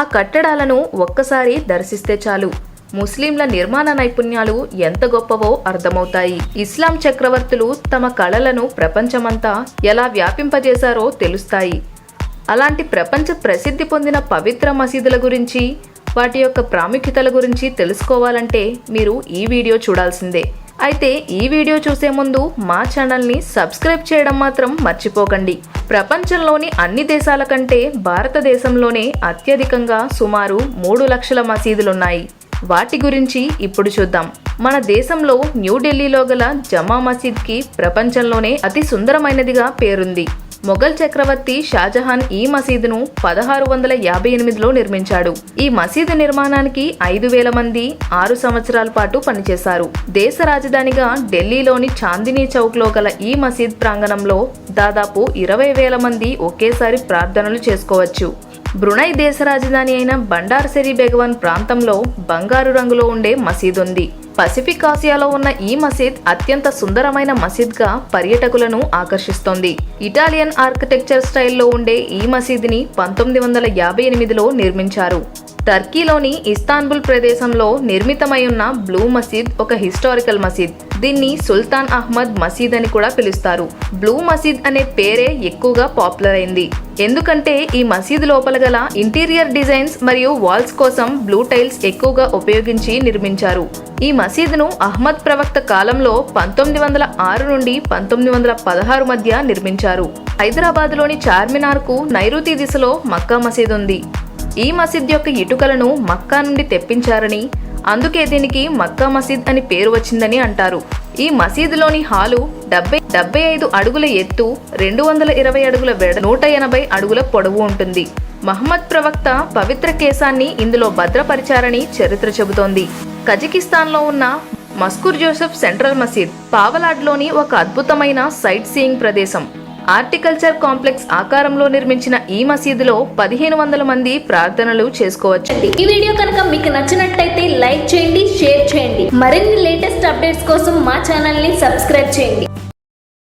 ఆ కట్టడాలను ఒక్కసారి దర్శిస్తే చాలు ముస్లింల నిర్మాణ నైపుణ్యాలు ఎంత గొప్పవో అర్థమవుతాయి. ఇస్లాం చక్రవర్తులు తమ కళలను ప్రపంచమంతా ఎలా వ్యాపింపజేశారో తెలుస్తాయి. అలాంటి ప్రపంచ ప్రసిద్ధి పొందిన పవిత్ర మసీదుల గురించి, వాటి యొక్క ప్రాముఖ్యతల గురించి తెలుసుకోవాలంటే మీరు ఈ వీడియో చూడాల్సిందే. అయితే ఈ వీడియో చూసే ముందు మా ఛానల్ని సబ్స్క్రైబ్ చేయడం మాత్రం మర్చిపోకండి. ప్రపంచంలోని అన్ని దేశాల కంటే భారతదేశంలోనే అత్యధికంగా సుమారు 3 లక్షల మసీదులున్నాయి. వాటి గురించి ఇప్పుడు చూద్దాం. మన దేశంలో న్యూఢిల్లీలో గల జమా మసీద్కి ప్రపంచంలోనే అతి సుందరమైనదిగా పేరుంది. మొఘల్ చక్రవర్తి షాజహాన్ ఈ మసీదును 1658లో నిర్మించాడు. ఈ మసీదు నిర్మాణానికి 5000 మంది 6 సంవత్సరాల పాటు పనిచేశారు. దేశ రాజధానిగా ఢిల్లీలోని చాందినీ చౌక్లో గల ఈ మసీద్ ప్రాంగణంలో దాదాపు 20,000 మంది ఒకేసారి ప్రార్థనలు చేసుకోవచ్చు. బ్రునై దేశ రాజధాని అయిన బండార్ సెరీ బెగవాన్ ప్రాంతంలో బంగారు రంగులో ఉండే మసీద్ ఉంది. పసిఫిక్ ఆసియాలో ఉన్న ఈ మసీద్ అత్యంత సుందరమైన మసీద్గా పర్యాటకులను ఆకర్షిస్తోంది. ఇటాలియన్ ఆర్కిటెక్చర్ స్టైల్లో ఉండే ఈ మసీదుని 1958లో నిర్మించారు. టర్కీలోని ఇస్తాన్బుల్ ప్రదేశంలో నిర్మితమై ఉన్న బ్లూ మసీద్ ఒక హిస్టారికల్ మసీద్. దీన్ని సుల్తాన్ అహ్మద్ మసీద్ అని కూడా పిలుస్తారు. బ్లూ మసీద్ అనే పేరే ఎక్కువగా పాపులర్ అయింది. ఎందుకంటే ఈ మసీదు లోపల గల ఇంటీరియర్ డిజైన్స్ మరియు వాల్స్ కోసం బ్లూ టైల్స్ ఎక్కువగా ఉపయోగించి నిర్మించారు. ఈ మసీదును అహ్మద్ ప్రవక్త కాలంలో 1906 నుండి 1916 మధ్య నిర్మించారు. హైదరాబాద్లోని చార్మినార్కు నైరుతి దిశలో మక్కా మసీద్ ఉంది. ఈ మసీద్ యొక్క ఇటుకలను మక్కా నుండి తెప్పించారని, అందుకే దీనికి మక్కా మసీద్ అని పేరు వచ్చిందని అంటారు. ఈ మసీదులోని హాలు 75 అడుగుల ఎత్తు, 220 అడుగుల వెడల్పు, 180 అడుగుల పొడవు ఉంటుంది. మహమ్మద్ ప్రవక్త పవిత్ర కేశాన్ని ఇందులో భద్రపరిచారని చరిత్ర చెబుతోంది. కజకిస్తాన్లో ఉన్న మస్కూర్ జోసెఫ్ సెంట్రల్ మసీద్ పావలాడ్లోని ఒక అద్భుతమైన సైట్ సీయింగ్ ప్రదేశం. హార్టికల్చర్ కాంప్లెక్స్ ఆకారంలో నిర్మించిన ఈ మసీదులో 1500 మంది ప్రార్థనలు చేసుకోవచ్చు. ఈ వీడియో కనుక మీకు నచ్చినట్లయితే లైక్ చేయండి, షేర్ చేయండి. మరిన్ని లేటెస్ట్ అప్డేట్స్ కోసం మా ఛానల్ని సబ్స్క్రైబ్ చేయండి.